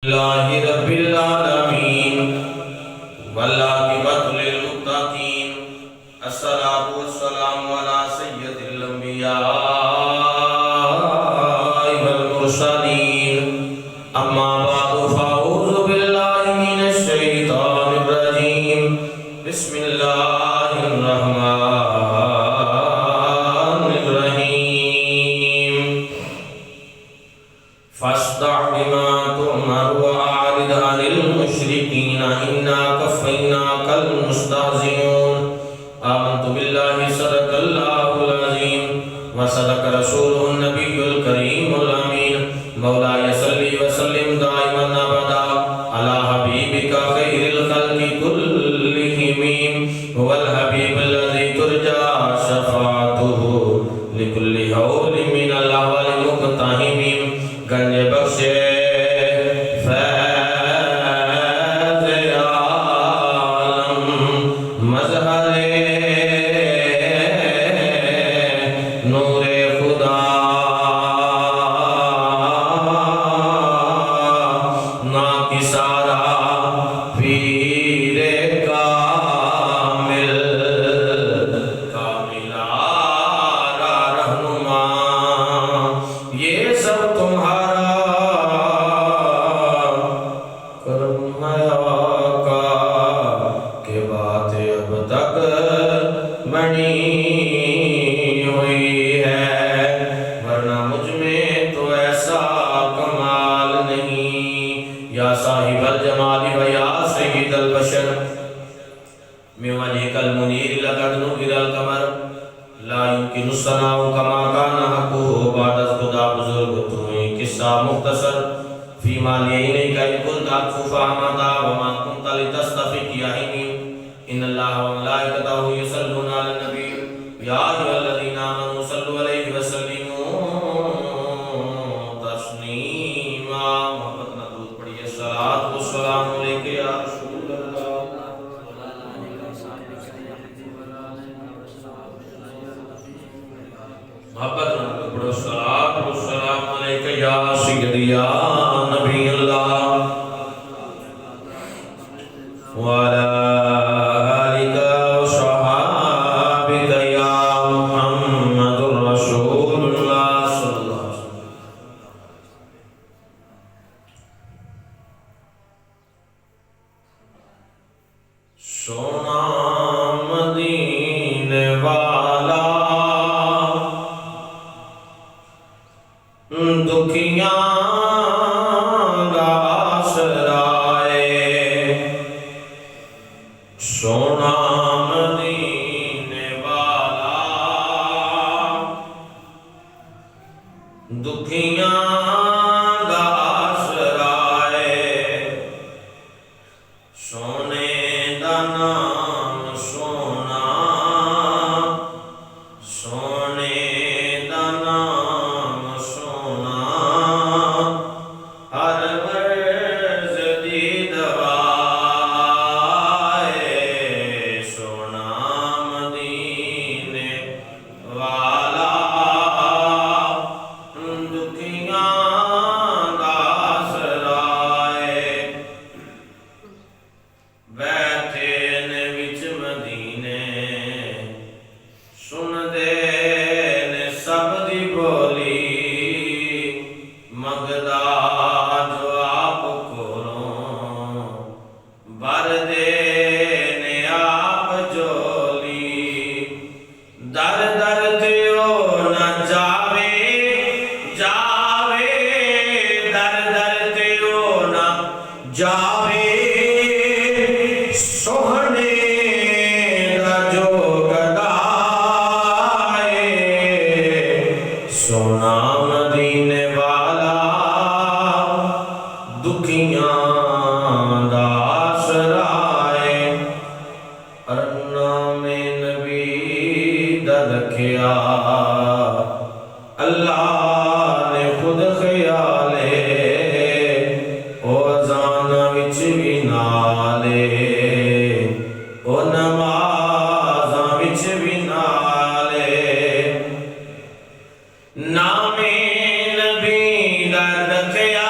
اللہ رب العالمین والعاقبۃ للمتقین الصلاۃ والسلام علی سید الانبیاء والمرسلین اما بعد فاعوذ باللہ من الشیطان الرجیم بسم اللہ الرحمن الرحیم فاصدع بما تؤمر وأعرض عن المشركين إنا كفيناك المستهزئون آمنت بالله صدق الله العظيم وصدق رسوله النبي الكريم الأمين مولاي صل وسلم دائما أبدا على حبيبك خير الخلق كلهم هو الحبيب الذي ترجى شفاعته لكل حول من الأهوال مقتحم گنج بخشے فیض عالم مظہر نور خدا ناکسارا پیر کامل کاملارا رہنما یہ سب تمہارا کرم ہے آقا کہ بات اب تک بنی ہوئی ہے ورنہ مجھ میں تو ایسا کمال نہیں یا صاحب الجمال و یا سید البشر من وجهك المنیر لقد نور القمر لا يمكن الثناء كما كان حقه بعد خدا بزرگ تمہیں قصہ مختصر فيما ليلك إن كنت أكفف أحمدا وما كنت لتستفق يهيم إن الله وملائكته يصلون على النبي يا أيها الذين آمنوا صلوا عليه وسلموا تسليما محبت درود پڑھیے صلاۃ والسلام علیک یا رسول اللہ محبت پڑھو صلاۃ والسلام علیک یا سیدی یا نبی اللہ وعلی آلک وصحابک یا محمد رسول اللہ صلی اللہ علیہ وسلم سونا مدینے والا دکھیاں گا آسرائے سونا مدینے والا دکھیاں گا آسرائے سونے دا نام سونا سونے دا نام سونا ہر مرض دی دوائے سونا مدینے والا دکھیاں دا آسرائے بیٹھے نے وچ مدینے سن دے نے سب دی بولی مگدا جو آپ کولوں بر دے نے آپ جولی در در تے او نہ جاوے جاوے در در تے او نہ جاوے سوہنے دا جو گدائے سونا مدینے والا دکھیاں دا آسرائے نام نبی دا رکھیا اللہ نے خود خیالے او اذان وچ بھی نالے او نمازاں وچ بھی نالے نام نبی دا رکھیا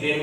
3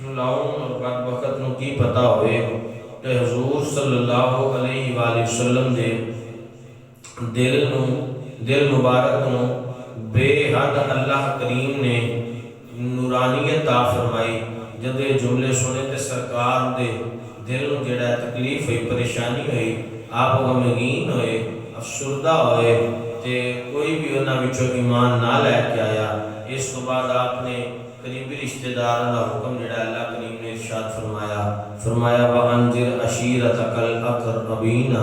لاؤں اور بد وقت نو کی پتا ہوئے کہ حضور صلی اللہ علیہ وآلہ وسلم دے دل مبارک نو بے حد اللہ کریم نے نورانیت عطا فرمائی. جب یہ جملے سنے تے سرکار دے دل نو جڑا تکلیف ہوئی، پریشانی ہوئی، آپ غمگین ہوئے، افسردہ ہوئے تے کوئی بھی انہاں وچوں ایمان نہ لے کے آیا. اس تو بعد آپ نے قریبی رشتہ داراں دا حکم جڑا اللہ کریم نے ارشاد فرمایا وَأَنذِرْ عَشِيرَتَكَ الْأَقْرَبِينَ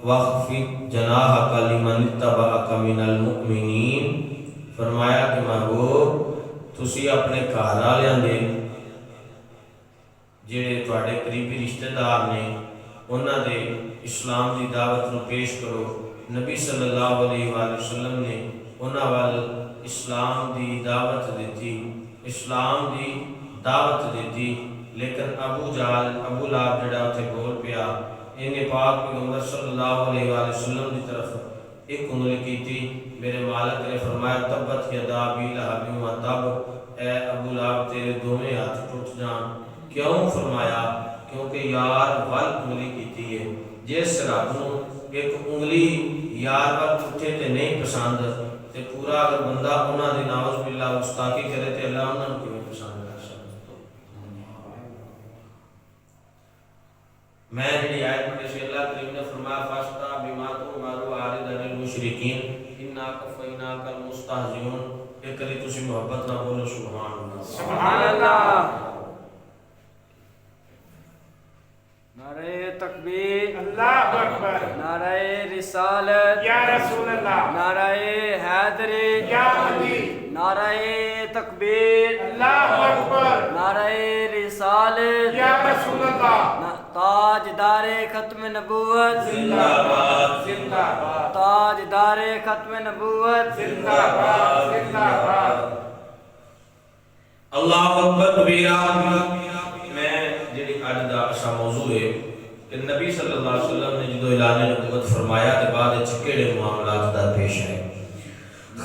وَاخْفِضْ جَنَاحَكَ لِمَنِ اتَّبَعَكَ مِنَ الْمُؤْمِنِينَ. فرمایا کہ محبوب تسی اپنے گھر والیاں دے جڑے تواڈے قریبی رشتہ دار نے انہاں دے اسلام دی دعوت نو پیش کرو. نبی صلی اللہ علیہ وآلہ وسلم نے انہاں وال اسلام دی دعوت دیتی، اسلام دی دعوت دیتی، لیکن ابو جہل ابو لہب جڑا اتھے بول پیا، انہیں پاک پیغمبر صلی اللہ علیہ وآلہ وسلم دی طرف ایک انگلی کی تھی. میرے مالک نے فرمایا تبت یدا ابی لہب و تب، اے ابو لہب تیرے دونوں ہاتھ ٹوٹ جان. کیوں؟ فرمایا کیونکہ یار ول انگلی کی ہے. جس رب نو ایک انگلی یار ول ٹوٹے تے نہیں پسند تے پورا اگر بندہ انہاں دی ناؤز باللہ گستاخی کرے تے اللہ انہاں نوں کیویں پسند کر سکدا. میں جڑی آیت پڑھی سی اللہ کریم نے فرمایا فاستا بما تؤمر وعرض عن المشرکین انا کفیناک المستہزئون. ایک کری تسی محبت نہ بولو سبحان اللہ. سبحان اللہ. نعرہ تکبیر اللہ اکبر، نعرہ رسالت یا رسول اللہ، نعرہ حیدری یا علی، نعرہ تکبیر اللہ اکبر، نعرہ رسالت یا رسول اللہ، تاجدار ختم نبوت زندہ باد زندہ باد، تاجدار ختم نبوت زندہ باد زندہ باد. اللہ اکبر کبیرہ. میں جڑی اج دا اسا موضوع ہے کہ نبی صلی اللہ علیہ وسلم نے جدو اعلان نبوت فرمایا تے بعد وچ کیڑے معاملات دا پیش آئے.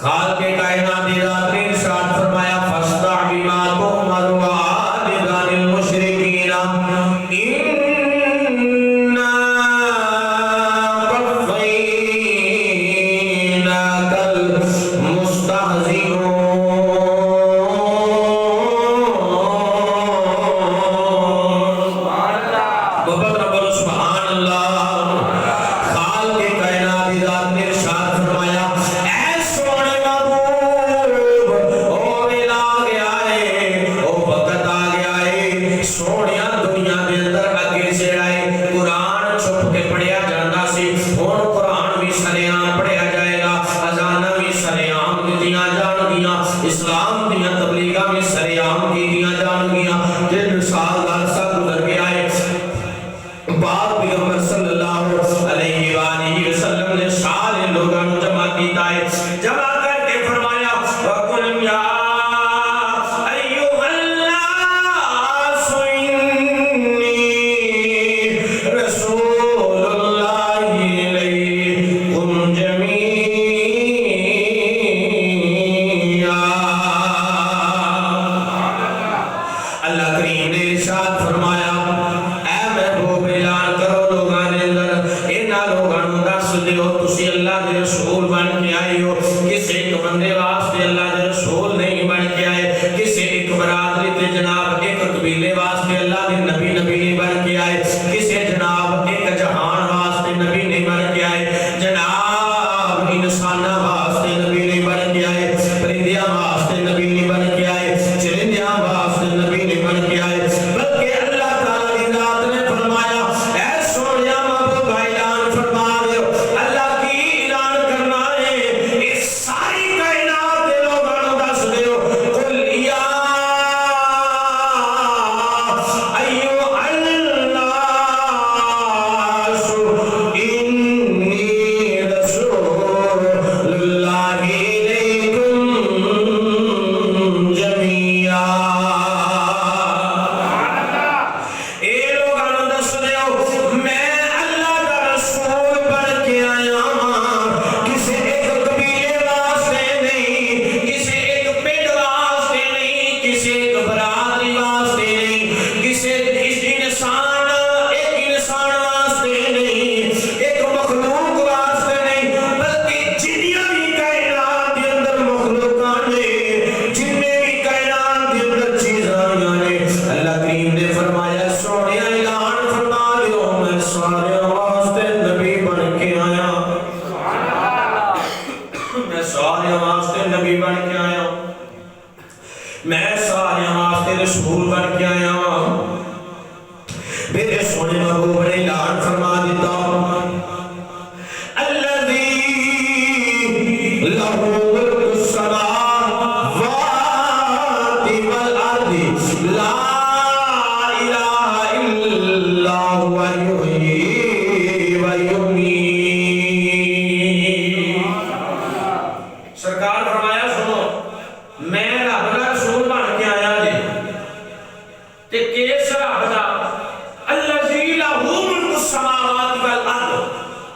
خالق کائنات دی ذات نے ارشاد فرمایا فاصدع بما تؤمر وأعرض عن المشرکین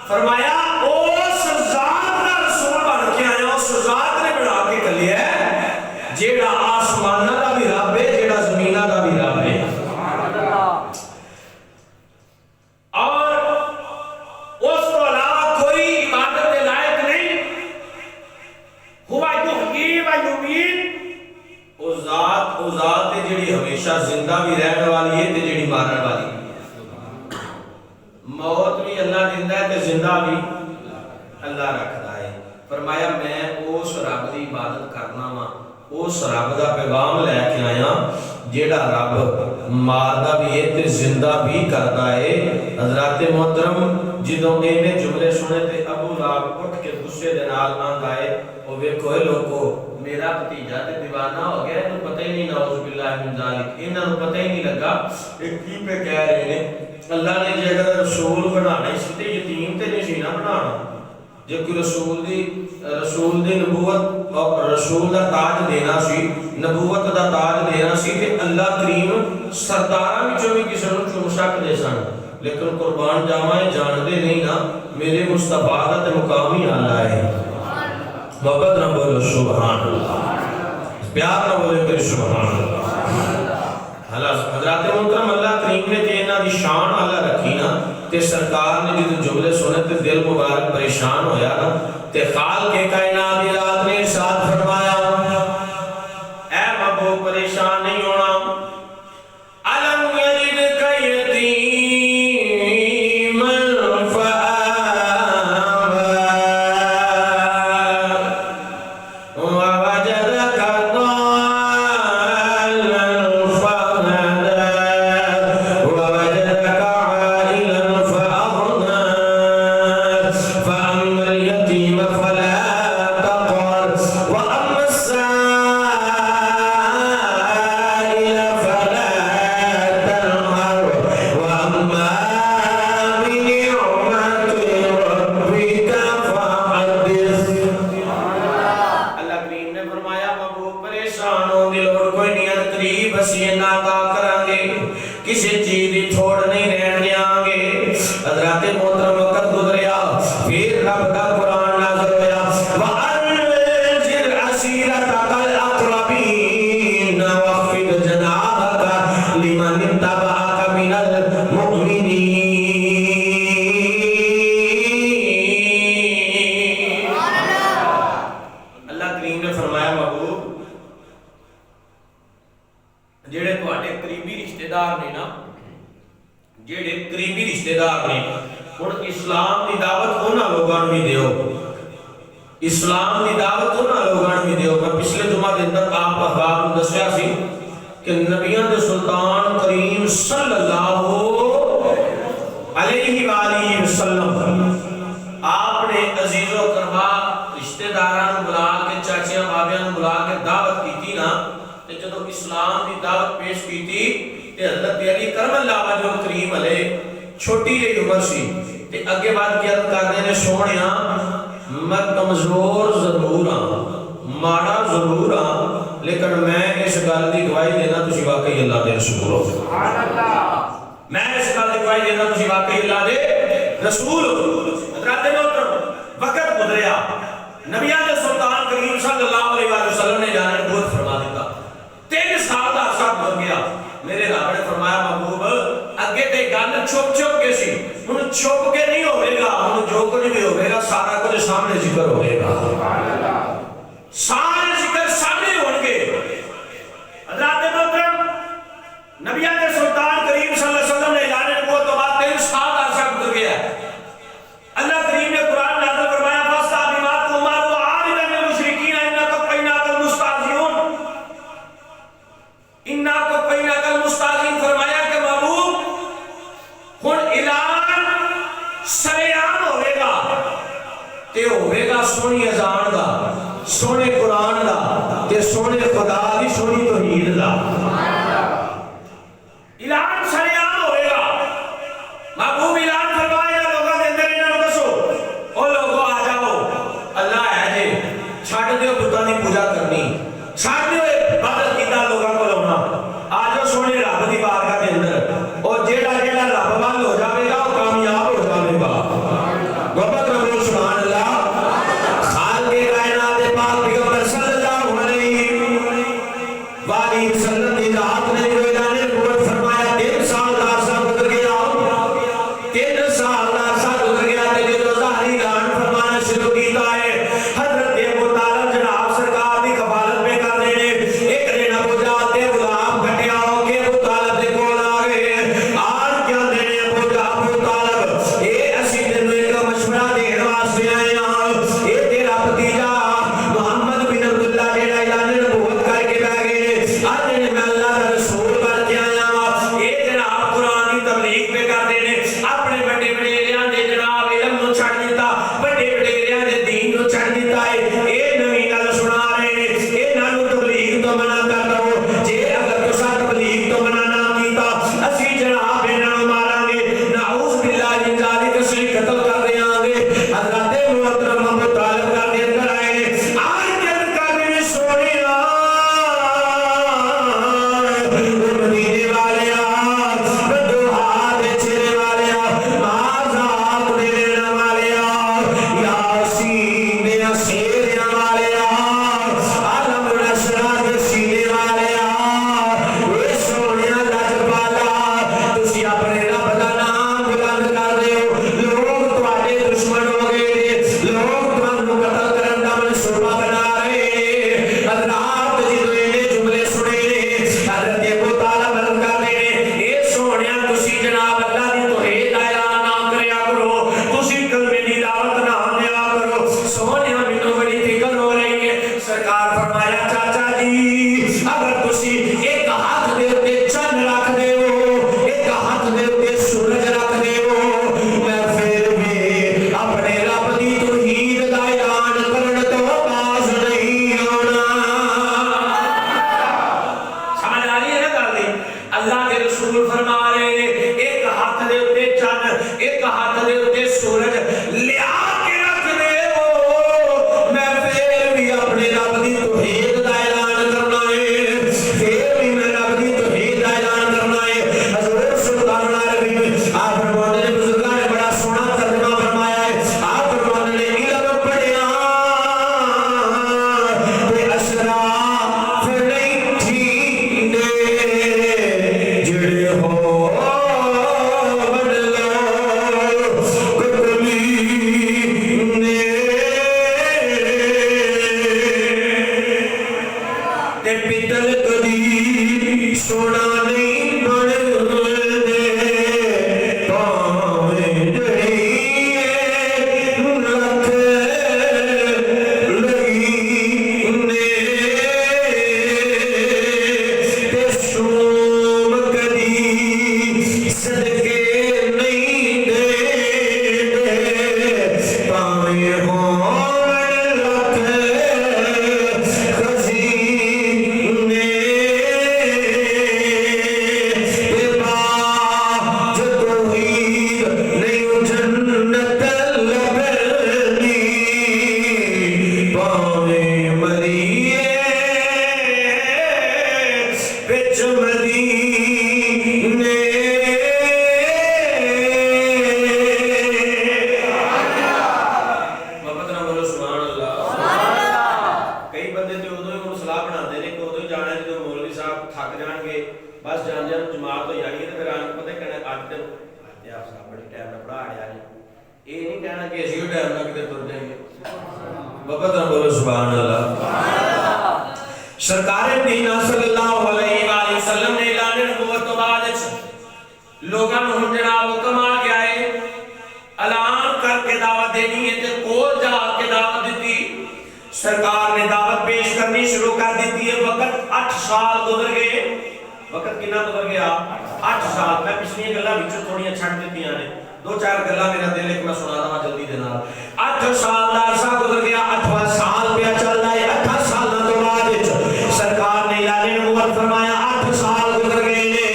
فرمایا اس ذات دا رسول بن کے آیا، اس ذات نے بنا کے کلیا ہے جیڑا آسمانہ دا بھی رب ہے، جیڑا زمینہ دا بھی رب ہے، اور اس کو علاوہ کوئی عبادت کے لائق نہیں۔ ہوا یحیی و یمیت، وہ ذات ہے جیڑی ہمیشہ زندہ بھی رہنے والی ہے تے جیڑی مارن والی ہے۔ موت بھی اللہ دیندہ ہے تے زندہ بھی اللہ رکھدا ہے۔ فرمایا میں اس رب دی عبادت کرنا وا، اس رب دا پیغام لے کے آیا جیڑا رب ماردا بھی ہے تے زندہ بھی کردا ہے۔ حضرات محترم جدوں ایویں جملے سنے تے ابو لہب اٹھ کے غصے دے نال آندا ہے، او ویکھو اے لوکو میرا بھتیجا تے دیوانہ ہو گیا، انہوں پتہ ہی نہیں، نعوذ باللہ من ذالک، انہاں نوں پتہ ہی نہیں لگا کہ کی پہ کہہ رہے ہیں۔ اللہ نے جے اگر رسول بنانا سی تے یتیم تے نہیں سی نہ بنانا، جے کوئی رسول دی نبوت اور رسول دا تاج دینا سی، نبوت دا تاج دینا سی تے اللہ کریم سرداراں وچوں بھی کسے نوں چن سکدے سن، لیکن قربان جاواں جاندے نہیں نا میرے مصطفیٰ دا تے مقام ہی اعلیٰ ہے۔ محبت نہ بولو سبحان اللہ، پیار نہ بولے پھر سبحان اللہ۔ حضرات محترم اللہ کریم نے تے انہاں دی شان اعلیٰ رکھی نا، تے سرکار نے جدوں جملے سنے تے دل مبارک پریشان ہویا نا، تے خالق کائنات دی ذات نے ارشاد فرمایا اے محبوب پریشان نہیں ہونا، اسلام دی دعوت انہاں لوگاں بھی دیو۔ میں پچھلے جمعہ دن تک آپ احباب کو دسیا سی کہ نبیوں دے سلطان کریم صلی اللہ علیہ وآلہ وسلم آپ نے عزیز و کربا رشتہ داراں بلا کے چاچیاں بابیاں بلا کے دعوت کی تھی نا، تے جدوں اسلام دی دعوت پیش کی تھی تے حضرت علی کرم اللہ وجہ کریم علیہ چھوٹی جی عمر سی تے اگے بات کیا کرنے نے سونیا میں کمزور ضرور ہاں، ماڑا ضرور ہاں، لیکن میں اس گل دی گواہی دینا تسی واقعی اللہ دے رسول ہو۔ میں اس گل دی گواہی دینا تسی واقعی اللہ دے رسول ہو۔ حضرات محترم وقت گزریا، نبیوں کے سلطان کریم صلی اللہ علیہ وسلم نے جانے نبوت فرما دیتا، 3 سال کا عرصہ گزر گیا۔ میرے رب نے فرمایا محبوب اگے تے گل چھپ چھپ کے سی، ہن چھپ کے نہیں ہوے گا، ہن جو کچھ بھی ہوے گا سارا کچھ سامنے ذکر ہوے گا، سارے ذکر سامنے ہون گے۔ حضرات محترم نبیوں کے سلطان کریم صلی اللہ علیہ وسلم نے اعلان نبوت کے بعد 3 سال کا عرصہ گزر گیا ہے۔ اللہ کریم نے قرآن نازل فرمایا فاستہ بما تؤمر وعارض عن المشرکین انک کفیناک المستہزئون، انک کفیناک المستہزئین، فرمایا کہ محبوب ہن اعلان سریعان ہوئے گا تے ہوئے گا سونی اذان دا، سونے قرآن دا تے سونے خدا دی سونی توحید دا، اعلان سریعان ہوئے گا۔ محبوب اعلان فرمائے گا لوگاں دے اندر انہاں نوں دسو او لوگو آ جاؤ، اللہ ہے جے، چھڈ دیو بتاں دی پوجا کرنی، چھڈ دیو عبادت کیتا لوگاں کول ہونا، آ جاؤ سونے رب دی بارگاہ دے اندر، او جیڑا جیڑا رب وال ہو جاوے گا او کامیاب ہو جاوے گا۔ صدقے نہیں دے پاویں ہون لکھ خزینے باج توحید نہیں جنت لبنی پاویں مریے بچ مدینے محبت نہ بولو سبحان اللہ۔ کئی بندے تے ادو ہی صلاح بناتے ہیں کہ ادو ہی جانا ہے جدو مولوی صاحب تھک جان گے بس جان جماعت ہو جانی ہے تو پھر آن پتہ کہنا اج دن آپ صاحب بڑی ٹائم نہ پڑھا آیا جی یہ نہیں کہنا کہ اسی ٹائم نہ کدھر تر جائیں گے۔ محبت نہ بولو سبحان اللہ۔ سرکار مدینہ صلی اللہ علیہ وآلہ وسلم نے اعلان نبوت تو بعد لوگاں نوں جناب حکم آ گیا ہے اعلان کر کے دعوت دینی ہے تے کول جا کے دعوت دیتی۔ سرکار نے دعوت پیش کرنی شروع کر دیتی ہے۔ وقت 8 سال گزر گئے۔ وقت کتنا گزر گیا؟ 8 سال۔ میں پچھلی گلاں وچوں تھوڑیاں چھڈ دتیاں نے، 2-4 گلاں میرا دل ایک میں سنا داں جلدی دے نال۔ 8 سال دا عرصہ گزر گیا، 8واں سال پیا چل رہا ہے۔ 8 سالاں تو بعد سرکار نے اعلان نبوت فرمایا 8 سال گزر گئے نے۔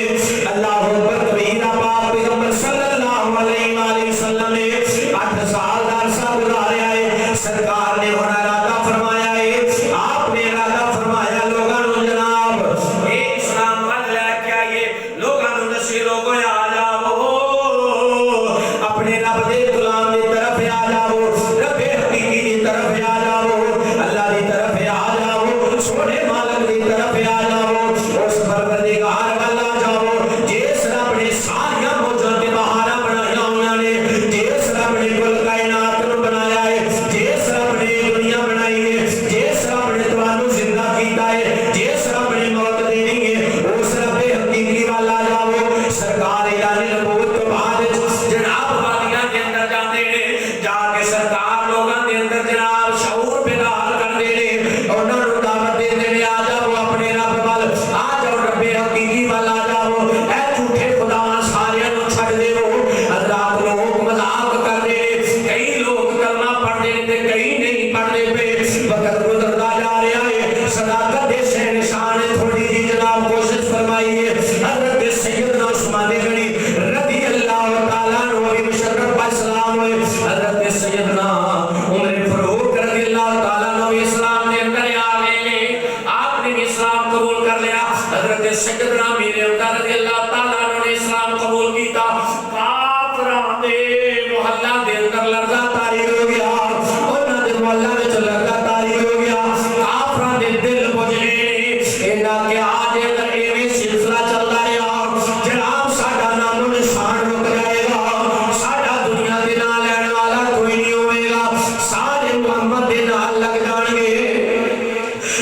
اللہ اکبر کبیرہ پاک پیغمبر صلی اللہ علیہ وآلہ وسلم نے 8 سال دا عرصہ گزاریا ہے۔ سرکار نے ہونا ارادہ فرمایا ہے، آپ نے ارادہ فرمایا لوگاں نوں جناب ایک اسلام ول لے کے آئیے، لوگاں نوں دسی لوگوں آ جاؤ اپنے رب دے غلام دی طرف آ جاؤ، رب حقیقی دی طرف آ جاؤ، اللہ دی طرف آ جاؤ، سونے مالک دی طرف آ جاؤ، اس پروردگار وال آ جاؤ جس رب نے ساری موجوں تے بہاراں بنائیاں ہوئیاں نے، جس رب نے کل کائنات نوں بنایا ہے، جس رب نے دنیا بنائی ہے، جس رب نے تانوں زندہ کیتا ہے، جس رب نے موت دینی ہے، اس رب حقیقی وال آ جاؤ۔ سرکار اعلان نبوت تو بعد جناب وادیاں دے اندر جاندے نے، جا کے سرکار لوگاں دے اندر جناب شعور بیدار کردے نے، انہاں نوں دعوت دے دے آ جاؤ اپنے رب وال آ جاؤ، رب حقیقی وال آ جاؤ، اے جھوٹے خداواں ساریاں نوں چھڈ دیو۔ اللہ لوگ مذاق کردے نے، کئی لوگ کلمہ پڑھدے نے تے کئی نہیں پڑھدے پے، وقت گزردا جا رہا ہے، صداقت دے شہ نشان تھوڑی جی جناب کوشش فرمائیے۔ حضرت سیدنا عثمان غنی رضی اللہ تعالیٰ عنہ مشرف اسلام ہوئے، حضرت سیدنا عمر فاروق رضی اللہ تعالیٰ عنہ اسلام دے اندر آ گئے، آپ نے بھی اسلام قبول کر لیا۔ حضرت سیدنا امیر حمزہ رضی اللہ تعالیٰ عنہ نے اسلام قبول کیتا۔ کافراں دے محلہ دے اندر لرزہ طاری ہو گیا، انہاں دے محلہ وچ لرزہ طاری ہو گیا، کافراں دے دل بجھ گئے، انہاں کہ آج اگر ایویں سلسلہ چلدا رہیا جناب ساڈا نام و نشان رک جائے گا، ساڈا دنیا دے نال لین والا کوئی نہیں ہوئے گا، سارے محمد دے نال لگ جان گے،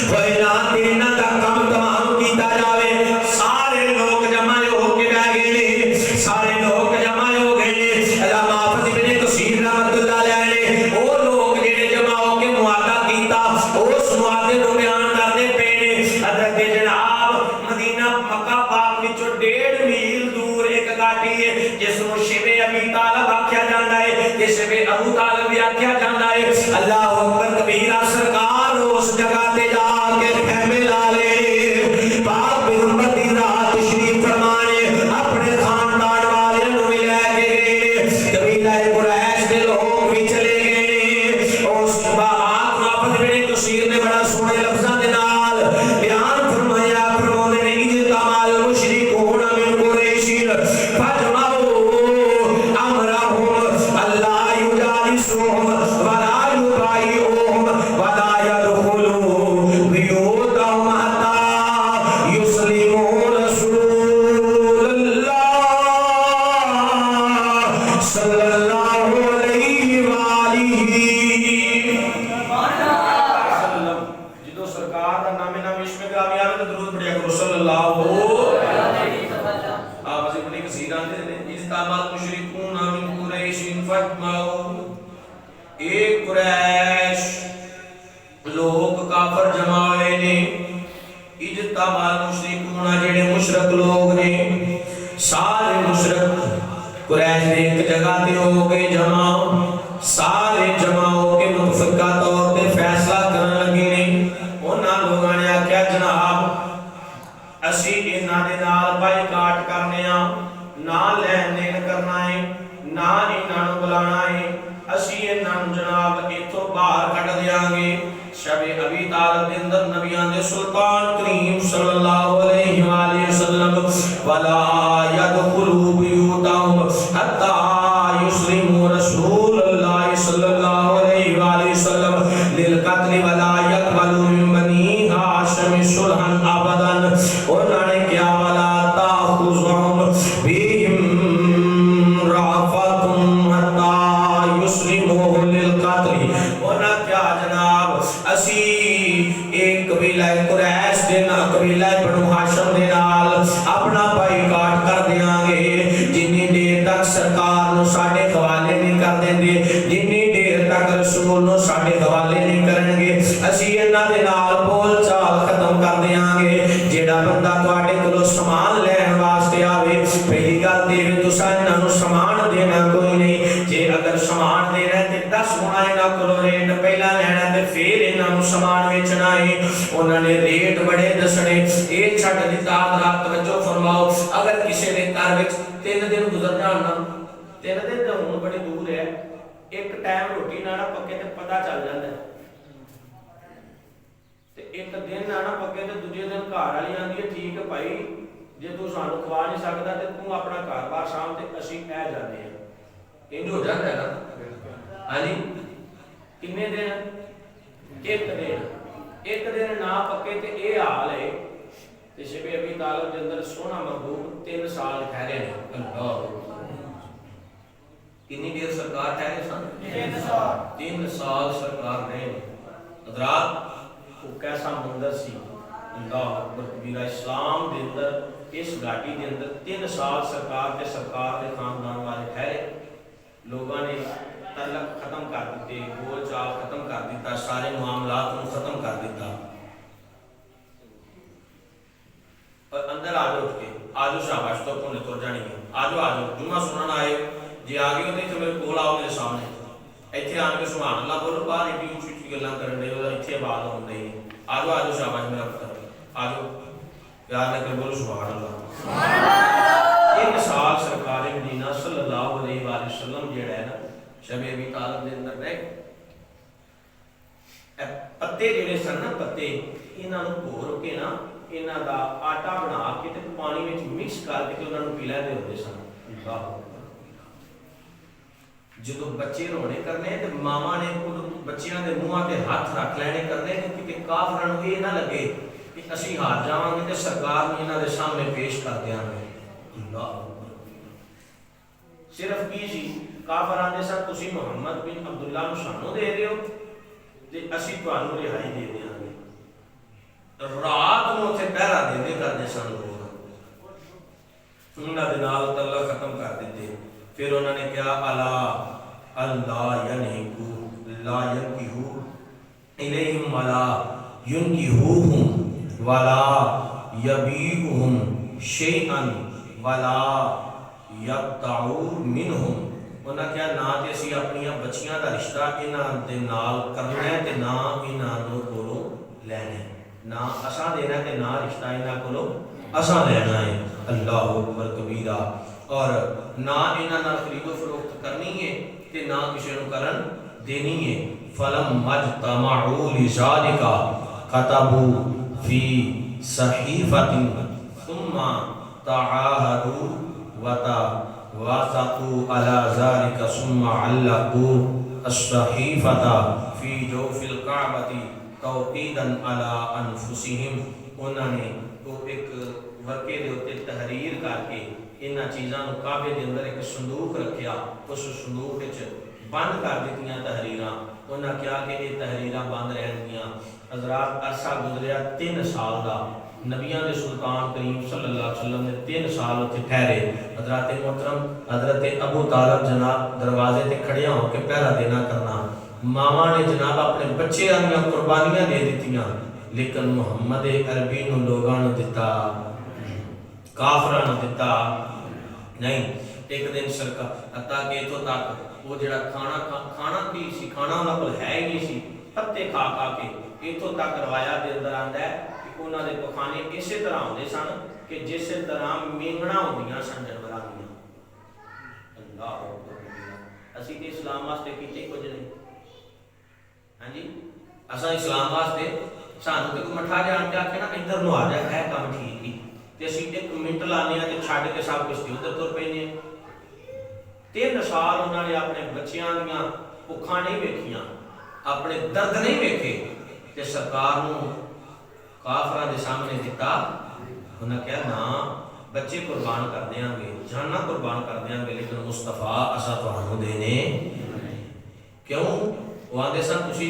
کوئی نہ تیرنا دا کم تمام کیتا جاوے۔ سارے لوگ جمع ہو کے بیٹھ گئے نے، سارے لوگ جمع ہو گئے نے۔ علامہ حافظ ابن کثیر رحمۃ اللہ علیہ نے وہ لوگ جڑے جمع ہو کے معاہدہ کیتا اس معاہدے نوں بیان کرنے پے نے۔ حضرت جناب مدینہ مکہ پاک وچوں 1.5 میل دور ایک گاٹی ہے جس نوں شب ابی طالب آکھیا جاندا ہے، تے شب ابو طالب بھی آکھیا جاندا ہے۔ اللہ اکبر کبیرہ سرکار اس جگہ تے جا کے خیمے لا لے، پاک پیغمبر دی رات تشریف فرمانے اپنے خاندان والے نوں بھی لے کے گئے، قبیلہ قریش دے لوگ بھی چلے گئے۔ اس بات حافظ ابن کثیر نے بڑا سونے لفظاں دے نال بیان فرمایا، فرماتے نے اجتماع المشرکون من قریش فاجمعوا امرهم اللہ یجالسهم ولا یبایعهم ولا يدخلوا بیوتهم حتى یسلموا رسول اللہ صلی اللہ علیہ وآلہ وسلم۔ جدو سرکار دا نام عشق گرامی آوے تے درود پڑھیا کرو صلی اللہ علیہ وسلم۔ آپ اسی بڑی کثیر آندے نے اجتماع المشرکون من قریش فاجمعوا، ایک قریش لوگ کافر جمع ہوئے نے، اجتماع المشرکون جڑے مشرک لوگ نے، سارے مشرک قریش نے ایک جگہ تے ہو گئے جمع سارے جمع ہو کے متفقہ طور تے فیصلہ کرن لگے نے انہاں لوگاں نے آکھیا جناب اسی انہاں دے نال بائی کاٹ کرنے ہاں نہ لین دین کرنا ہے نہ انہاں نوں بلانا ہے اسی انہاں نوں جناب ایتھوں باہر کڈ دیاں گے شب ابی طالب دے اندر نبیاں دے سلطان کریم صلی اللہ علیہ وآلہ وسلم ولا يدخلوا بیوتهم حتى يسلموا رسول اللہ صلی اللہ علیہ وآلہ وسلم للقتل ولا يقبلوا من بنی ہاشم صلحا ابدا انہوں نے کیا ولا تاخذهم بهم رأفۃ حتى يسلموا للقتل انہوں کیا جناب اسی ایک قبیلہ قریش دے نال قبیلہ بنو ہاشم دے نال اپنا بائی کاٹ کر دیاں گے جنی دیر تک سرکار نو ساڈے حوالے نہیں کر دیندے جنی دیر تک رسول نو ساڈے حوالے نہیں کرن گے اسی انہاں دے نال بول چال ختم کر دیاں گے جیڑا بندہ تواڈے کولوں سامان لین واسطے آوے پہلی گل تے تساں انہاں نو سامان دینا کوئی نہیں جے اگر سامان دینا تے 10 گنا انہاں کولوں ریٹ پہلا لینا تے پھر انہاں نو سامان ویچنا ہے انہاں نے ریٹ بڑے دسنے اے چھڈ دتا حضرات توجہ فرماؤ اگر کسی دے گھر وچ 3 دن گزر جان نا 3 دن تے ہون بڑی دور ہے ایک ٹائم روٹی نہ پکے تے پتہ چل جاندا ہے تے ایک دن نہ پکے تے دوجے دن گھر والی آندی ہے ٹھیک ہے بھائی جے تو سانو کھوا نہیں سکدا تے تو اپنا گھر بار شام تے اسی اے جاندے ہیں انج ہو جاندا ہے نا ہاں جی کنے دن ایک دن نہ پکے تے اے حال ہے تے شب ابی طالب دے اندر سونا محبوب 3 سال ٹھہرے ہیں اللہ کتنی دیر سرکار ٹھہرے سن 3 سال سرکار رہے حضرات وہ کیسا منظر سی اللہ اکبر کبیرہ اسلام دے اندر اس گاڑی دے اندر 3 سال سرکار دے خاندان والے ٹھہرے لوگاں نے تعلق ختم کر دیتے بول چال ختم کر دیتا سارے معاملات کو ختم کر دیتا اور اندر آجو اٹھ کے آجو شاباش تو اپنے تر جانی ہے آجو جمعہ سننا آئے جی آگے ہوتے تو میرے کول آؤ میرے سامنے ایتھے آن کے سبحان اللہ بولو باہر ایڈی اونچی اونچی گلاں کرن دے ایتھے آواز آن دے آجو شاباش میرا پتر آجو پیار نہ کر بولو سبحان اللہ 3 سال سرکار مدینہ صلی اللہ علیہ وآلہ وسلم جڑا ہے نا شب ابی طالب دے اندر رہ پتے جڑے سن نا پتے انہاں نوں بھور کے نا انہاں دا آٹا بنا کے تے پانی وچ مکس کر کے انہاں نوں پی لیندے ہوندے سن اللہ جدو بچے رونے کرنے تے ماما نے بچیاں دے منہاں تے ہاتھ رکھ لینے کرنے کہ کافراں نوں اے نہ لگے کہ اسی ہار جاواں گے تے سرکار نوں انہاں دے سامنے پیش کر دیاں گے اللہ صرف کی سی کافر آندے سن تسی محمد بن عبداللہ نوں سانوں دے دیو تے اسی تانوں رہائی دے دیاں گے رات نوں اوتھے پہرا دیندے کردے سن لوگ انہاں دے نال اللہ ختم کر دتے پھر انہوں نے کیا اللہ ینہکو لا ینکہو الیہم ولا ینکہوہم ولا یبیعہم شیئا ولا یقطعو منہم انہاں کیا نہ تے اسی اپنی بچیاں دا رشتہ انہاں دے نال کرنا ہے تے نہ انہاں نوں کولوں لینا ہے نہ اساں دینا تے نہ رشتہ انہاں کولوں اساں لینا ہے اللہ اکبر کبیرہ اور نہ انہاں نال خرید و فروخت کرنی ہے تے نہ کسی نوں کرن دینی ہے فلم مجتمعوا لذالک كتبوا فی صحیفۃ ثم تعاہدوا وتواثقوا على ذلك ثم علقوا الصحیفۃ فی جوف الکعبۃ توقیدا علی انفسهم انہوں نے تو ایک ورقے دے اوتے تحریر کر کے انہاں چیزاں نوں کعبے دے اندر ایک صندوق رکھیا اس صندوق وچ بند کر دتیاں تحریراں انہاں کیا کہ یہ تحریراں بند رہن گیاں حضرات عرصہ گزریا 3 سال دا نبیاں دے سلطان کریم صلی اللہ علیہ وسلم نے 3 سال اتنے ٹھہرے حضرات محترم حضرت ابو طالب جناب دروازے تے کھڑے ہو کے پہرا دینا کرنا ماما نے جناب اپنے بچے آنیاں قربانیاں دے دیتیاں لیکن محمد عربی نو لوگاں نو دتا کافراں نو دتا نہیں ਇੱਕ ਦਿਨ ਸਰਕਾਰ ਅੱਤਾ ਕਿ ਇੱਥੋਂ ਤੱਕ ਉਹ ਜਿਹੜਾ ਖਾਣਾ ਕੀ ਸੀ, ਖਾਣਾ ਉਹਨਾਂ ਕੋਲ ਹੈ ਹੀ ਨਹੀਂ ਸੀ, ਪੱਤੇ ਖਾ ਖਾ ਕੇ ਇੱਥੋਂ ਤੱਕ ਰਵਾਇਆ ਦੇ ਅੰਦਰ ਆਉਂਦਾ ਹੈ ਕਿ ਉਹਨਾਂ ਦੇ ਪਖਾਨੇ ਇਸੇ ਤਰ੍ਹਾਂ ਹੁੰਦੇ ਸਨ ਕਿ ਜਿਸ ਤਰ੍ਹਾਂ ਮੇਂਗਣਾ ਹੁੰਦੀਆਂ ਸਨ ਜਾਨਵਰਾਂ ਦੀਆਂ। ਅੱਲਾਹ ਅਸੀਂ ਤੇ ਇਸਲਾਮ ਵਾਸਤੇ ਕੀਤੇ ਕੁਝ ਨਹੀਂ। ਹਾਂਜੀ, ਅਸਾਂ ਇਸਲਾਮ ਵਾਸਤੇ ਸਾਨੂੰ ਤੇ ਕੋਈ ਮੱਠਾ ਜਾਣ ਕੇ ਆਖੇ ਨਾ ਇੱਧਰ ਨੂੰ ਆ ਜਾ, ਹੈ ਕੰਮ ਠੀਕ ਹੀ, ਤੇ ਅਸੀਂ 1 ਮਿੰਟ ਲਾਉਂਦੇ ਹਾਂ ਤੇ ਛੱਡ ਕੇ ਸਭ ਕੁਝ ਉੱਧਰ ਤੁਰ ਪੈਂਦੇ ਹਾਂ। 3 ਸਾਲ ਉਹਨਾਂ ਨੇ ਆਪਣੇ ਬੱਚਿਆਂ ਦੀਆਂ ਭੁੱਖਾਂ ਨਹੀਂ ਵੇਖੀਆਂ, ਆਪਣੇ ਦਰਦ ਨਹੀਂ ਵੇਖੇ, ਤੇ ਸਰਕਾਰ ਨੂੰ ਕਾਫਰਾਂ ਦੇ ਸਾਹਮਣੇ ਦਿੱਤਾ। ਉਹਨਾਂ ਕਿਹਾ ਨਾ, ਬੱਚੇ ਕੁਰਬਾਨ ਕਰ ਦਿਆਂਗੇ, ਜਾਨਾਂ ਕੁਰਬਾਨ ਕਰ ਦਿਆਂਗੇ, ਲੇਕਿਨ ਮੁਸਤਫਾ ਅਸਾਂ ਤੁਹਾਨੂੰ ਦੇਣੇ ਕਿਉਂ? ਉਹ ਆਂਦੇ ਸਨ ਤੁਸੀਂ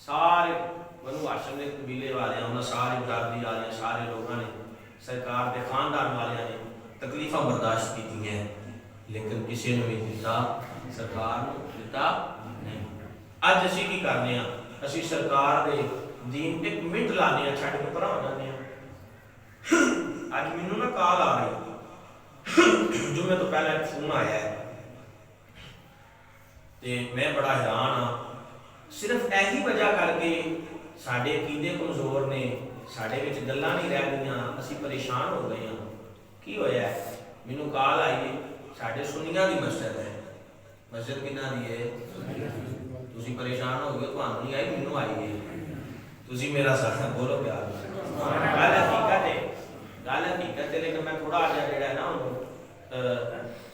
ਸਾਰੇ ਬਨੂ ਹਾਸ਼ਮ ਦੇ ਕਬੀਲੇ ਵਾਲਿਆਂ, ਉਹਨਾਂ ਸਾਰੇ ਬਰਾਦਰੀ ਵਾਲਿਆਂ, ਸਾਰੇ ਲੋਕਾਂ ਨੇ, ਸਰਕਾਰ ਦੇ ਖਾਨਦਾਨ ਵਾਲਿਆਂ ਨੇ ਤਕਲੀਫਾਂ ਬਰਦਾਸ਼ਤ ਕੀਤੀਆਂ, ਲੇਕਿਨ ਕਿਸੇ ਨੂੰ ਵੀ ਦਿੱਤਾ, ਸਰਕਾਰ ਨੂੰ ਦਿੱਤਾ ਨਹੀਂ। ਅੱਜ ਅਸੀਂ ਕੀ ਕਰਨੇ ਆ? ਅਸੀਂ ਸਰਕਾਰ ਦੇ ਦੀਨ 1 ਮਿੰਟ ਲਾਣੇ ਆ, ਛੱਡ ਕੇ ਪਰਾਂ ਹੋ ਜਾਂਦੇ ਆ। ਅੱਜ ਮੈਨੂੰ ਨਾ ਕਾਲ ਆ ਰਹੀ, ਜੁਮੇ ਤੋਂ ਪਹਿਲਾਂ ਇੱਕ ਫੋਨ ਆਇਆ ਹੈ ਤੇ ਮੈਂ ਬੜਾ ਹੈਰਾਨ ਆ। ਸਿਰਫ ਇਹੀ ਵਜ੍ਹਾ ਕਰਕੇ ਸਾਡੇ ਅਕੀਦੇ ਕਮਜ਼ੋਰ ਨੇ, ਸਾਡੇ ਵਿੱਚ ਗੱਲਾਂ ਨਹੀਂ ਰਹਿ ਗਈਆਂ, ਅਸੀਂ ਪਰੇਸ਼ਾਨ ਹੋ ਗਏ ਹਾਂ। ਕੀ ਹੋਇਆ? ਮੈਨੂੰ ਕਾਲ ਆਈ ਹੈ, ਸਾਡੇ ਸੁਨੀਆਂ ਦੀ ਮਸਜਿਦ ਹੈ। ਮਸਜਿਦ ਕਿਹਨਾਂ ਦੀ ਹੈ? ਤੁਸੀਂ ਪਰੇਸ਼ਾਨ ਹੋ ਗਏ, ਤੁਹਾਨੂੰ ਨਹੀਂ ਆਈ, ਮੈਨੂੰ ਆਈ ਹੈ। ਤੁਸੀਂ ਮੇਰਾ ਸਾਥ ਬੋਲੋ ਪਿਆਰ ਨਾਲ। ਗੱਲ ਹਕੀਕਤ ਹੈ, ਗੱਲ ਹਕੀਕਤ ਹੈ, ਲੇਕਿਨ ਮੈਂ ਥੋੜਾ ਜਿਹਾ ਜਿਹੜਾ ਨਾ ਉਹਨੂੰ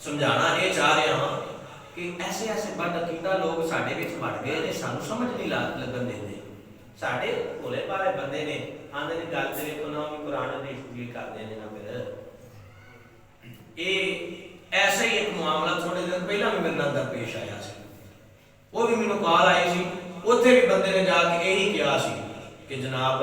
ਸਮਝਾਣਾ ਇਹ ਚਾਹ ਰਿਹਾ ਹਾਂ ਕਿ ਐਸੇ ਬਦਅਕੀਦਾ ਲੋਕ ਸਾਡੇ ਵਿੱਚ ਵੜ ਗਏ ਨੇ, ਸਾਨੂੰ ਸਮਝ ਨਹੀਂ ਲੱਗਣ ਦਿੰਦੇ। ਸਾਡੇ ਭੋਲੇ ਭਾਲੇ ਬੰਦੇ ਨੇ, ਆਂਦੇ ਨੇ ਗੱਲ ਤੇ ਵੇਖੋ ਨਾ, ਵੀ ਕੁਰਾਨ ਦੀ ਤਸਦੀਕ ਕਰਦੇ ਨੇ ਨਾ। ਫਿਰ ਇਹ ਐਸਾ ਹੀ ਇੱਕ ਮਾਮਲਾ ਥੋੜੇ ਦਿਨ ਪਹਿਲਾਂ ਵੀ ਮੇਰੇ ਨਾਲ ਦਰਪੇਸ਼ ਆਇਆ ਸੀ। ਉਹ ਵੀ ਮੈਨੂੰ ਕਾਲ ਆਈ ਸੀ, ਉੱਥੇ ਵੀ ਬੰਦੇ ਨੇ ਜਾ ਕੇ ਇਹੀ ਕਿਹਾ ਸੀ ਕਿ ਜਨਾਬ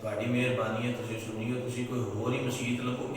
ਤੁਹਾਡੀ ਮਿਹਰਬਾਨੀ ਹੈ, ਤੁਸੀਂ ਸੁਣੀ ਹੋ, ਤੁਸੀਂ ਕੋਈ ਹੋਰ ਹੀ ਮਸਜਿਦ ਲੱਭੋ,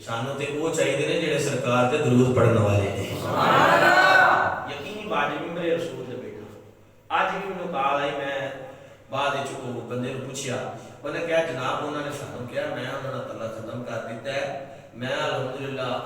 ਸਾਨੂੰ ਤੇ ਉਹ ਚਾਹੀਦੇ ਨੇ ਜਿਹੜੇ ਸਰਕਾਰ ਤੇ ਦਰੂਦ ਪੜਨ ਵਾਲੇ ਨੇ। ਸੁਭਾਨ ਅੱਲਾਹ। ਯਕੀਨੀ ਬਾਤ ਵੀ ਮੇਰੇ ਰਸੂਲ ਦੇ ਬੇਟਾ। ਅੱਜ ਵੀ ਮੈਨੂੰ ਕਾਲ ਆਈ, ਮੈਂ ਬਾਅਦ ਵਿੱਚ ਉਹ ਬੰਦੇ ਨੂੰ ਪੁੱਛਿਆ, ਉਹਨੇ ਕਿਹਾ ਜਨਾਬ ਉਹਨਾਂ ਨੇ ਸਾਨੂੰ ਕਿਹਾ, ਮੈਂ ਉਹਨਾਂ ਦਾ ਤੱਲਾ ਖਤਮ ਕਰ ਦਿੱਤਾ ਹੈ, ਮੈਂ ਅਲਹਮਦੁਲਿਲਾ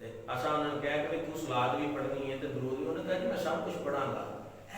ਤੇ ਅਸਾਂ ਉਹਨਾਂ ਨੂੰ ਕਿਹਾ ਕਿ ਤੂੰ ਸਲਾਤ ਵੀ ਪੜ੍ਹਨੀ ਹੈ ਤੇ ਦਰੂਦ ਵੀ। ਉਹਨੇ ਕਿਹਾ ਜੀ ਮੈਂ ਸਭ ਕੁਝ ਪੜਾਂਗਾ।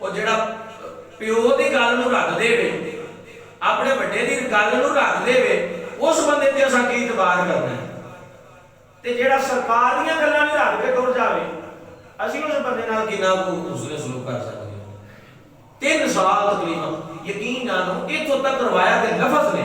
ਉਹ ਜਿਹੜਾ ਪਿਓ ਦੀ ਗੱਲ ਨੂੰ ਰੱਖ ਦੇਵੇ, ਆਪਣੇ ਵੱਡੇ ਦੀ ਗੱਲ ਨੂੰ ਰੱਖ ਦੇਵੇ, ਉਸ ਬੰਦੇ ਤੇ ਅਸਾਂ ਕੀ ਇਤਬਾਰ ਕਰਨਾ ਹੈ? ਤੇ ਜਿਹੜਾ ਸਰਕਾਰ ਦੀਆਂ ਗੱਲਾਂ ਨੂੰ ਰੱਖ ਕੇ ਤੁਰ ਜਾਵੇ, ਅਸੀਂ ਉਸ ਬੰਦੇ ਨਾਲ ਕਿੰਨਾ ਕੁ ਉਸਨੇ ਸਲੂਕ ਕਰ ਸਕਦੇ ਹਾਂ? 3 ਸਾਲ ਤਕਰੀਬਨ ਯਕੀਨ ਜਾਣੋ ਇੱਥੋਂ ਤੱਕ ਰਵਾਇਆ ਦੇ ਲਫ਼ਜ਼ ਨੇ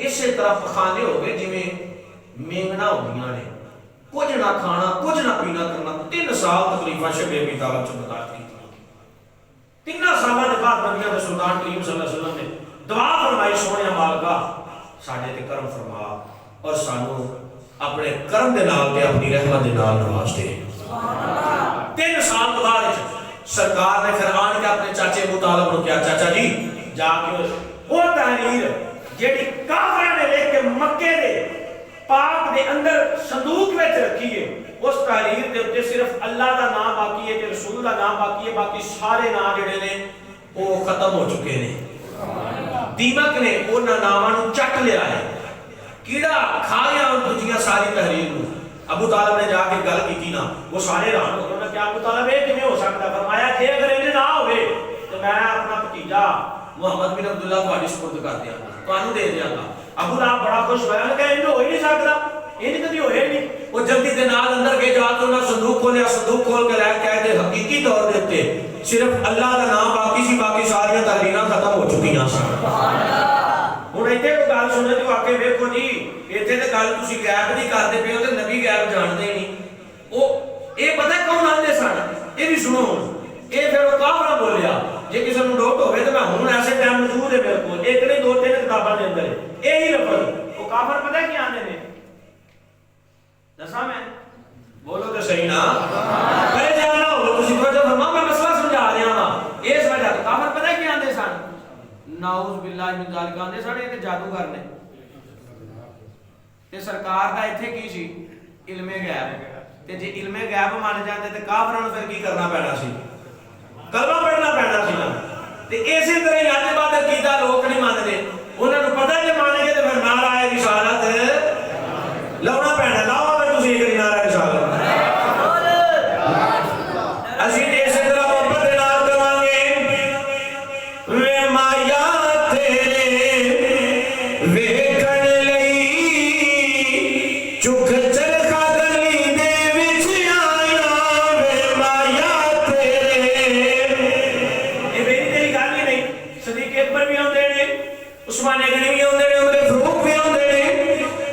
ਇਸੇ ਤਰ੍ਹਾਂ ਪਖਾਨੇ ਹੋ ਗਏ ਜਿਵੇਂ ਮੇਂਗਣਾ ਹੁੰਦੀਆਂ ਨੇ, ਕੁਝ ਨਾ ਖਾਣਾ, ਕੁਝ ਨਾ ਪੀਣਾ ਕਰਨਾ। 3 ਸਾਲ ਤਕਰੀਬਨ ਸ਼ਬੇ ਅਬੀ ਤਾਲਿਬ ਚ ਬਰਦਾਸ਼ਤ ਕੀਤੀ। 3 سالوں کے بعد نبیوں کے سلطان کریم صلی اللہ علیہ وسلم نے دعا فرمائی سونے مالکا ساڈے تے کرم فرما اور سانو اپنے کرم دے نال تے اپنی رحمت دے نال نواز دے. 3 سال کے بعد سرکار نے پھر آن کے اپنے چاچے ابو طالب کو کیا چاچا جی جا کے وہ تحریر جیڑی کافروں نے لے کے مکے دے پاک دے اندر صندوق وچ رکھی ہے اس تحریر دے اوتے صرف اللہ دا نام باقی ہے تے رسول دا نام باقی ہے باقی سارے نام جڑے نے وہ ختم ہو چکے نے. دیمک نے انہاں ناماں نوں چٹ لیا ہے کیڑا کھا گیا ان دوجیاں ساری تحریر نوں. ابو طالب نے جا کے گل کی نا وہ سارے ران ہو گئے کہ ابو طالب یہ کیویں ہو سکتا. فرمایا کہ اگر انج نہ ہوے تو میں اپنا بھتیجا محمد بن عبداللہ تہاڈی سپرد کر دیاں گا تانوں دے دیاں گا. ابو طالب بڑا خوش ہویا کہ انج ہو ہی نہیں سکدا انج کدی ہوئے نہیں. وہ جلدی دے نال اندر گئے جا کے انہاں صندوق کھولیا صندوق کھول کے لے کے آئے تے حقیقی طور دے تے صرف اللہ دا نام باقی سی باقی ساری تحریراں ختم ہو چکیاں سن. ہن ایتھے کوئی گل سنے تے واقعی ویکھو جی ایتھے تے گل تسی غیب دی کردے پئے ہو تے نبی غیب جانتے نہیں. او اے پتہ کون آندے سن اے بھی سنو اے پھر او کافر بولیا جے کسے نوں ڈوٹ ہوے تے میں ہن ایسے ٹائم موجود ہے میرے کول ایک نہیں 2-3 کتاباں دے اندر اے ہی لفظ او کافر پتہ کی آندے نے دساں میں بولو تے صحیح نا کرے جانا ہو تسی توجہ فرما میں مسئلہ سمجھا رہا ہاں. اس وجہ تے کافر پتہ کی آندے سن نعوذ باللہ من ذالک آندے سن تے جادوگر نے تے سرکار دا ایتھے کی سی علم غیب تے جے علم غیب مان جاندے تے کافراں نوں پھر کی کرنا پینا سی کلمہ پڑھنا پینا سی نا. تے اسی طرح اج بعد عقیدہ لوگ نہیں مانتے انہاں نوں پتہ ہے مانیں گے تے پھر نعرہ رسالت لاؤنا پینا. لاؤ تے تسی کری نعرہ رسالت اسی تے اسی طرح محبت دے نال کراں گے وے مایا تیرے ویکھن لئی چک چرخا گلی دے وچ آیا وے مایا تیرے. اے میری تیری گل ہی نہیں. صدیق اکبر بھی آندے نے عثمان غنی بھی آندے نے عمر فاروق بھی آندے نے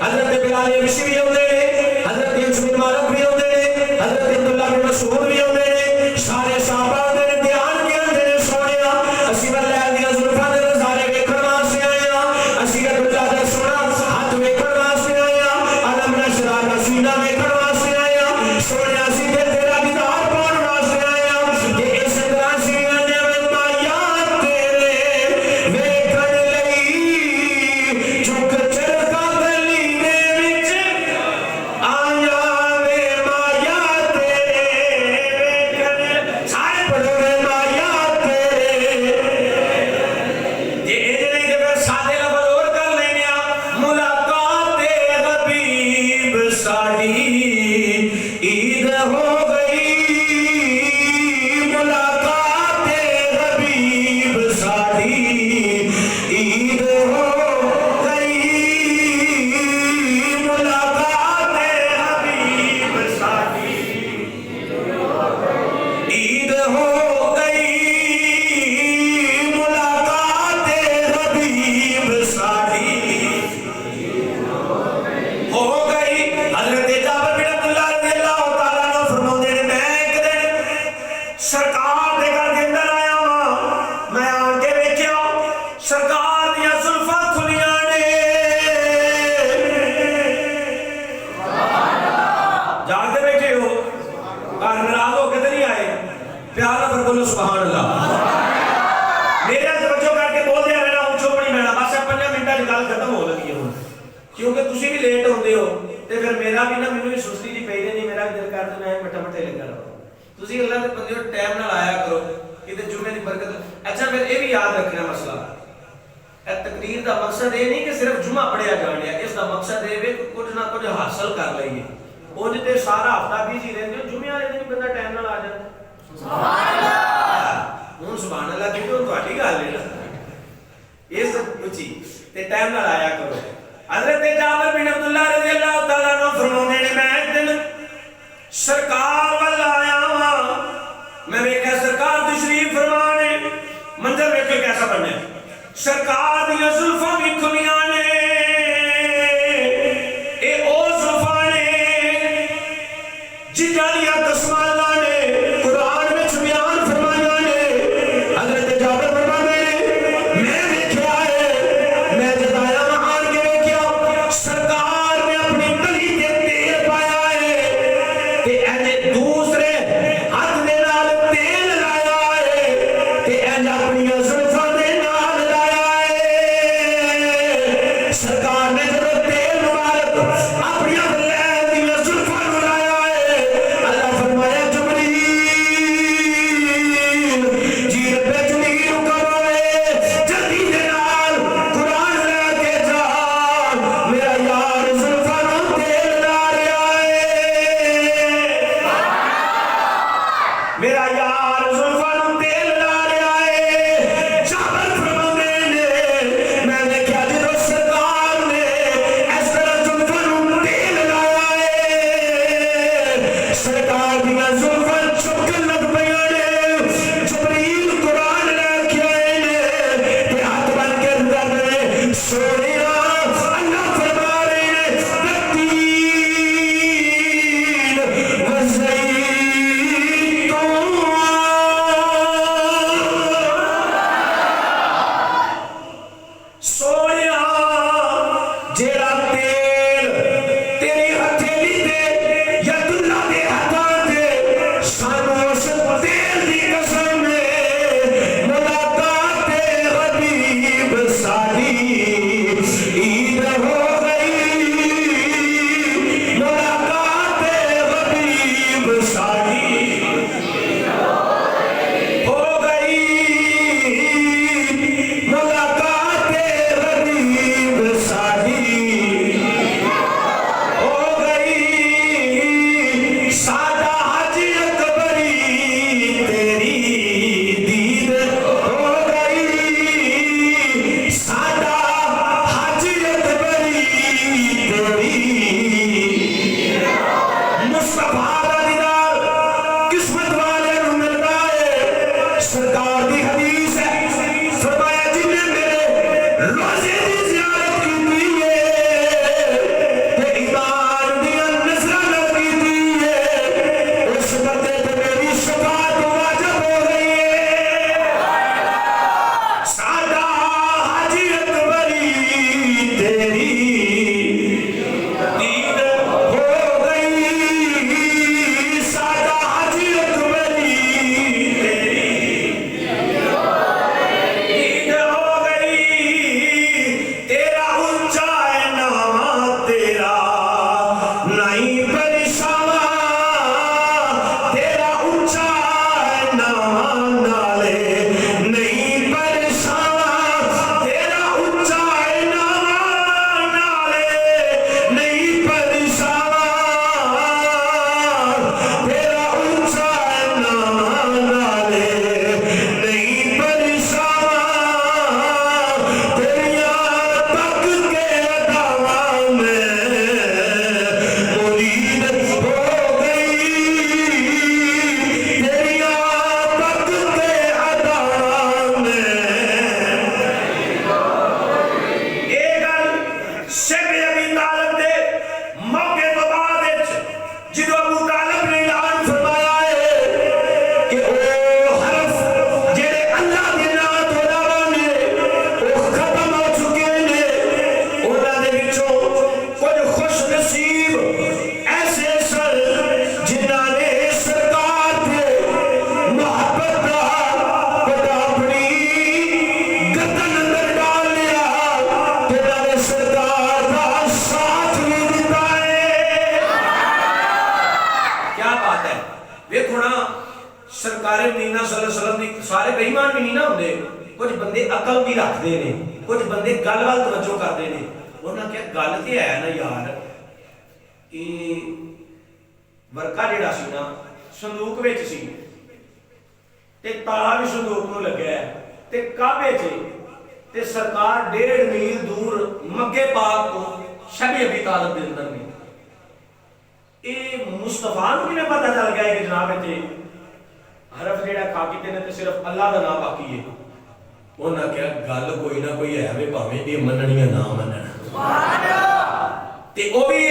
حضرت بلال حبشی بھی آندے نے حضرت انس بن مالک بھی آندے نے حضرت عبداللہ بن مسعود بھی آندے نے سارے صحابہ آندے نے دھیان کے آندے نے سونیا اسی واللہ دیاں زلفاں دے نظارے ویکھن واسطے آئے ہاں. اسی عبداللہ دا سونا ہاتھ ویکھن واسطے آئے ہاں. علم نشرہ دا سینہ ویکھن واسطے آئے ہاں. سونیا اسی تے تیرا دیدار پاؤن واسطے آئے ہاں. کہ اس طرح سی آنے میں مایا تیرے ویکھن لئی چک چرخا گلی دے وچ آیا وے مایا تیرے ویکھن سارے پڑھو وے مایا تیرے. جے اے نہیں تے پھر سادے لفظ اور کر لینے آ ملاقات حبیب ساڈی عید ہو گئی ملاقات حبیب ساڈی عید ہو گئی ملاقات حبیب ساڈی عید ہو گئی ملاقات حبیب ساڈی ہو گئی. حضرت جابر بن عبداللہ رضی اللہ تعالیٰ عنہ فرماتے ہیں میں ایک دن سرکار دے گھر دے اندر آیا ہاں میں آن کے ویکھیا سرکار دیاں زلفاں کھلیاں نے جاگتے بیٹھے ہو گھر ناراض ہو کے تے نہیں آئے پیار نہ بولو سبحان اللہ. میرا توجہ کر کے بول دیا میرا اونچو پڑی میرا بس 5 منٹاں وچ گل ختم ہو لگی ہے کیونکہ تسی بھی لیٹ ہوندے ہو تے پھر میرا بھی نا مینوں بھی سستی دی پئی نہیں میرا دل کردا میں مٹھا مٹھے لگا رہا. تسی اللہ دے بندے ٹائم نال آیا کرو کہ جمعے دی برکت. اچھا پھر یہ بھی یاد رکھنا مسئلہ اے تقریر دا مقصد یہ نہیں کہ صرف جمعہ پڑھیا جانیا اس دا مقصد یہ ہے کہ کچھ نہ کچھ حاصل کر لئیے. اونج تے سارا ہفتہ بیزی رہندے ہو جمعے والے دن بندہ ٹائم نال آ جاندا سبحان اللہ. ہن سبحان اللہ کی تو تہاڈی گل ہے نا اس پوچھی تے ٹائم نال آیا کرو. حضرت جابر بن عبداللہ رضی اللہ تعالیٰ عنہ فرماتے ہیں میں ایک دن سرکار وال آیا ہاں میں ویکھیا سرکار تشریف فرما نے منظر ویکھو کیسا بنیا سرکار دیاں زلفاں بھی کھلیاں نے اے او زلفاں نے جنہاں دیاں قسماں اللہ نے قرآن وچ بیان فرمایا نے ਸਾਰੇ ਬੇਈਮਾਨ ਵੀ ਨਹੀਂ ਨਾ ਹੁੰਦੇ, ਕੁਝ ਬੰਦੇ ਅਕਲ ਵੀ ਰੱਖਦੇ ਨੇ, ਕੁਝ ਬੰਦੇ ਗੱਲ ਵੱਲ ਤਵੱਜੋ ਕਰਦੇ ਨੇ। ਉਹਨਾਂ ਕਿਹਾ ਗੱਲ ਤੇ ਹੈ ਨਾ ਯਾਰ, ਇਹ ਵਰਕਾ ਜਿਹੜਾ ਸੀ ਨਾ ਸੰਦੂਕ ਵਿੱਚ ਸੀ ਤੇ ਤਾਲਾ ਵੀ ਸੰਦੂਕ ਨੂੰ ਲੱਗਿਆ ਹੈ ਤੇ ਕਾਬੇ 'ਚ ਤੇ ਸਰਕਾਰ 1.5 ਮੀਲ ਦੂਰ ਮੱਗੇ ਪਾਕ ਤੋਂ ਸ਼ਬੀ ਅਬੀ ਤਾਲਿਬ ਦੇ ਅੰਦਰ ਨੇ। ਇਹ ਮੁਸਤਫਾ ਨੂੰ ਕਿਵੇਂ ਪਤਾ ਚੱਲ ਗਿਆ ਕਿ ਜਨਾਬ ਇੱਥੇ ਹਰਫ ਜਿਹੜਾ ਖਾ ਕੀਤੇ ਨੇ ਤੇ ਸਿਰਫ ਅੱਲਾ ਦਾ ਨਾਮ ਬਾਕੀ ਹੈ। ਉਹਨਾਂ ਕਿਹਾ ਗੱਲ ਕੋਈ ਨਾ ਕੋਈ ਹੈ ਵੇ, ਭਾਵੇਂ ਇਹ ਮੰਨਣੀਆਂ ਨਾ ਮੰਨਣ। ਸੁਭਾਨ ਅੱਲਾਹ। ਤੇ ਉਹ ਵੀ